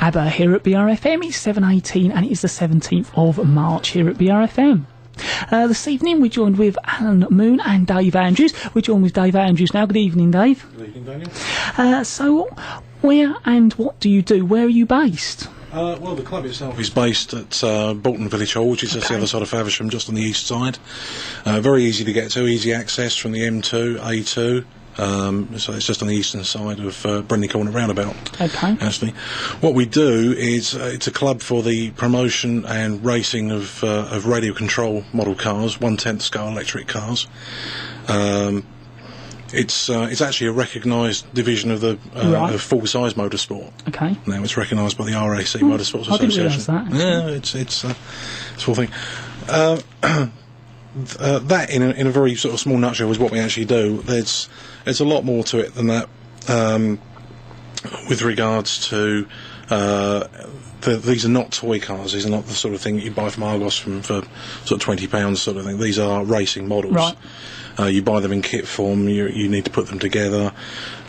ABBA here at BRFM. It's 7:18 and it is the 17th of March here at BRFM. This evening we're joined with Alan Moon and Dave Andrews. We're joined with Dave Andrews now. Good evening, Dave. Good evening, Daniel. So, where and what do you do? Where are you based? Well, the club itself is based at Bolton Village Hall, which is just the other side of Faversham, just on the east side. Very easy to get to, easy access from the M2, A2. So it's just on the eastern side of Brindley Corner roundabout. Okay. Actually, what we do is it's a club for the promotion and racing of radio control model cars, 1/10 scale electric cars. It's actually a recrecognised division of the of full-size motorsport. Okay. Now it's recognised by the RAC Motorsports Association. I didn't realise that. Yeah, it's a full thing. That in a very sort of small nutshell is what we actually do. There's a lot more to it than that. With regards to these are not toy cars. These are not the sort of thing that you buy from Argos for sort of £20 sort of thing. These are racing models. Right. You buy them in kit form. You need to put them together.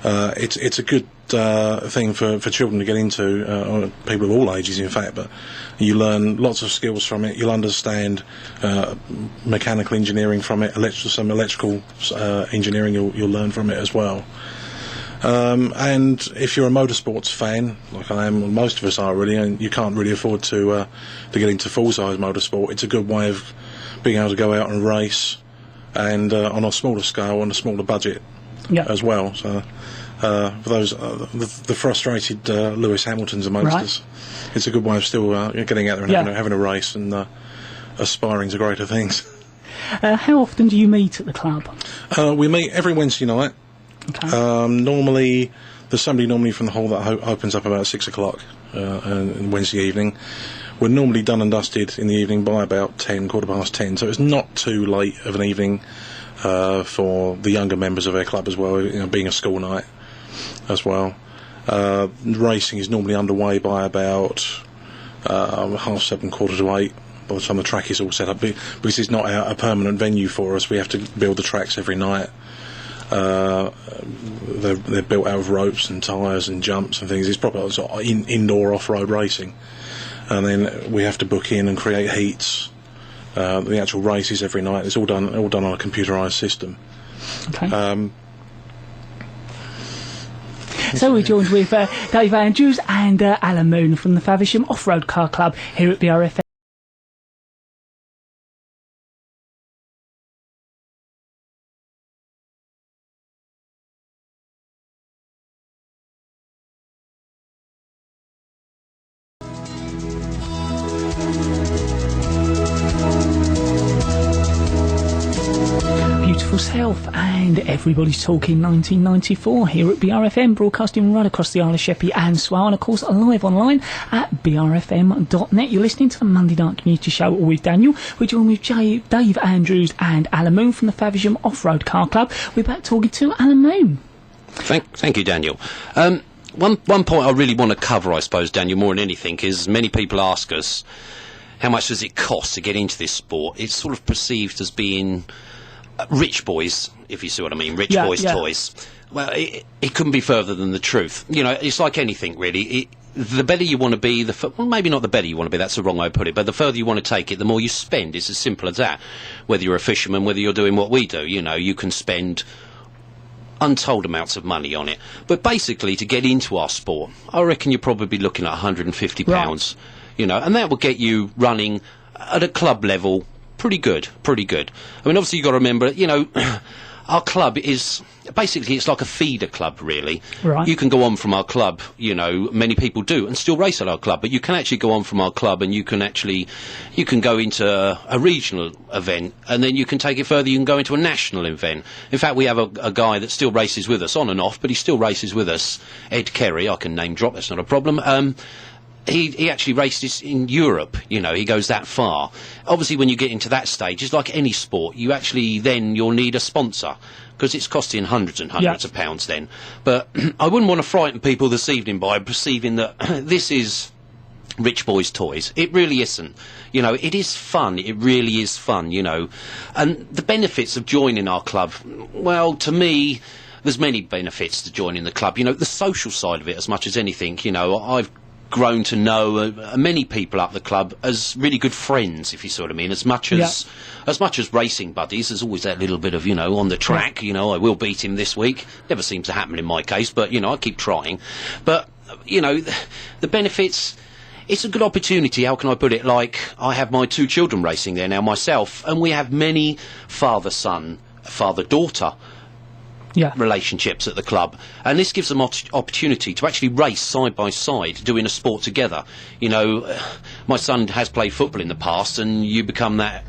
It's a good thing for children to get into, or people of all ages, in fact. But you learn lots of skills from it. You'll understand mechanical engineering from it. Some electrical engineering you'll learn from it as well. And if you're a motorsports fan, like I am, most of us are really, and you can't really afford to get into full-size motorsport, it's a good way of being able to go out and race, and on a smaller scale, on a smaller budget as well. So for those the frustrated Lewis Hamiltons amongst us, it's a good way of still getting out there and having a race and aspiring to greater things. How often do you meet at the club? We meet every Wednesday night. Okay. Normally, there's somebody from the hall that opens up about 6 o'clock on Wednesday evening. We're normally done and dusted in the evening by about 10, 10:15, so it's not too late of an evening for the younger members of our club as well, being a school night as well. Racing is normally underway by about 7:30, 8:15. By the time the track is all set up, because it's not a permanent venue for us, we have to build the tracks every night. They're built out of ropes and tyres and jumps and things. It's proper sort of indoor off-road racing, and then we have to book in and create heats. The actual races every night. It's all done on a computerised system. Okay. So we're joined with Dave Andrews and Alan Moon from the Faversham Off-Road Car Club here at BRFM. Self and Everybody's Talking 1994 here at BRFM, broadcasting right across the Isle of Sheppey and Swale, and of course live online at brfm.net. You're listening to the Monday Night Community Show with Daniel. We're joined with Dave Andrews and Alan Moon from the Faversham Off-Road Car Club. We're back talking to Alan Moon. Thank you, Daniel. One point I really want to cover, I suppose, Daniel, more than anything, is many people ask us, how much does it cost to get into this sport? It's sort of perceived as being rich boys, if you see what I mean, boys' toys. Well, it couldn't be further than the truth. It's like anything, really. The better you want to be, well, maybe not the better you want to be, that's the wrong way to put it, but the further you want to take it, the more you spend. It's as simple as that. Whether you're a fisherman, whether you're doing what we do, you can spend untold amounts of money on it. But basically, to get into our sport, I reckon you're probably looking at £150, and that will get you running at a club level. Pretty good. I mean, obviously you've got to remember, our club is basically, it's like a feeder club, really. Right. You can go on from our club, many people do, and still race at our club, but you can actually go on from our club and you can go into a regional event, and then you can take it further, you can go into a national event. In fact, we have a guy that still races with us, on and off, but he still races with us, Ed Kerry. I can name drop, that's not a problem. He actually races in Europe, he goes that far. Obviously, when you get into that stage, it's like any sport, you'll need a sponsor, because it's costing hundreds and hundreds of pounds then. But I wouldn't want to frighten people this evening by perceiving that this is rich boys' toys. It really isn't. It is fun. It really is fun, And the benefits of joining our club, well, to me, there's many benefits to joining the club. The social side of it as much as anything. I've grown to know many people up the club as really good friends, if you see what I mean. As much as racing buddies, there's always that little bit of, on the track, I will beat him this week. Never seems to happen in my case, but, I keep trying. But, the benefits, it's a good opportunity, how can I put it? Like, I have my 2 children racing there now myself, and we have many father-son, father-daughter relationships at the club, and this gives them opportunity to actually race side by side, doing a sport together. My son has played football in the past, and you become that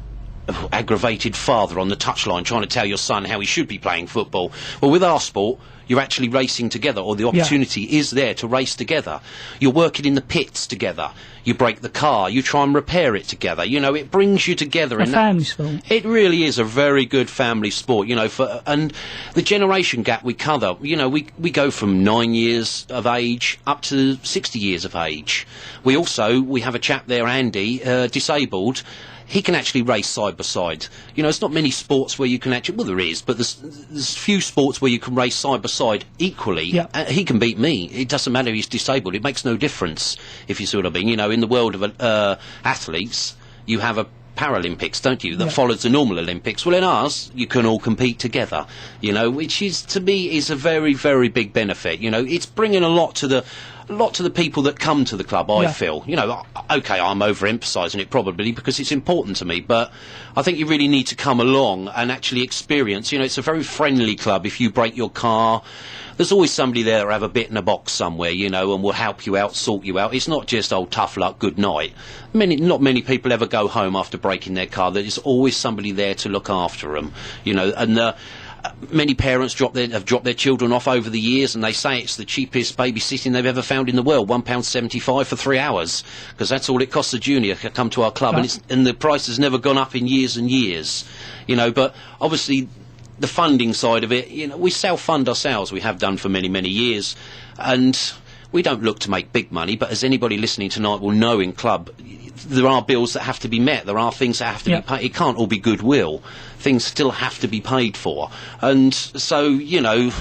aggravated father on the touchline trying to tell your son how he should be playing football. Well, with our sport, you're actually racing together, or the opportunity is there to race together. You're working in the pits together. You break the car, you try and repair it together. It brings you together. A family sport. It really is a very good family sport, and the generation gap we cover, we go from 9 years of age up to 60 years of age. We have a chap there, Andy, disabled. He can actually race side by side. It's not many sports where you can actually... Well, there is, but there's few sports where you can race side by side equally. Yeah. He can beat me. It doesn't matter if he's disabled. It makes no difference, if you see what I mean. In the world of athletes, you have a Paralympics, don't you, that follows the normal Olympics. Well, in ours, you can all compete together, which is, to me, is a very, very big benefit. It's bringing a lot to the people that come to the club, I feel. Okay, I'm overemphasising it probably because it's important to me, but I think you really need to come along and actually experience. It's a very friendly club. If you break your car, there's always somebody there that have a bit in a box somewhere, and will help you out, sort you out. It's not just, tough luck, good night. Not many people ever go home after breaking their car. There's always somebody there to look after them, and many parents have dropped their children off over the years, and they say it's the cheapest babysitting they've ever found in the world, £1.75 for 3 hours, because that's all it costs a junior to come to our club, and the price has never gone up in years and years, but obviously the funding side of it, we self-fund ourselves, we have done for many, many years, and we don't look to make big money, but as anybody listening tonight will know, in club, there are bills that have to be met. There are things that have to be paid. It can't all be goodwill. Things still have to be paid for. And so, the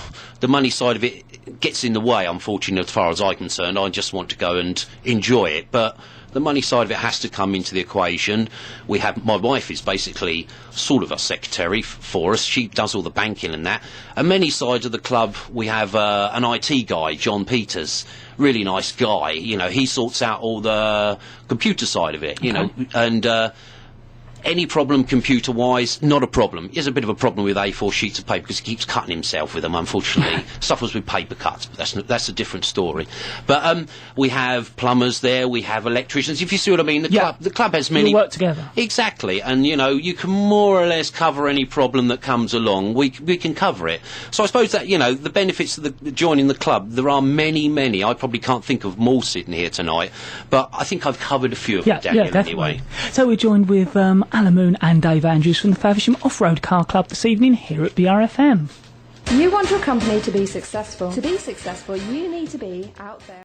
money side of it gets in the way, unfortunately, as far as I'm concerned. I just want to go and enjoy it. But the money side of it has to come into the equation. My wife is basically sort of a secretary for us. She does all the banking and that. And many sides of the club, we have an IT guy, John Peters. Really nice guy. He sorts out all the computer side of it, and any problem computer-wise, not a problem. He has a bit of a problem with A4 sheets of paper because he keeps cutting himself with them, unfortunately. Suffers with paper cuts, but that's a different story. But we have plumbers there, we have electricians. If you see what I mean, the club has many... You work together. Exactly, and, you can more or less cover any problem that comes along. We can cover it. So I suppose that, the benefits of joining the club, there are many, many. I probably can't think of them all sitting here tonight, but I think I've covered a few of them, Daniel, anyway. So we're joined with Alan Moon and Dave Andrews from the Faversham Off-Road Car Club this evening here at BRFM. You want your company to be successful. To be successful, you need to be out there.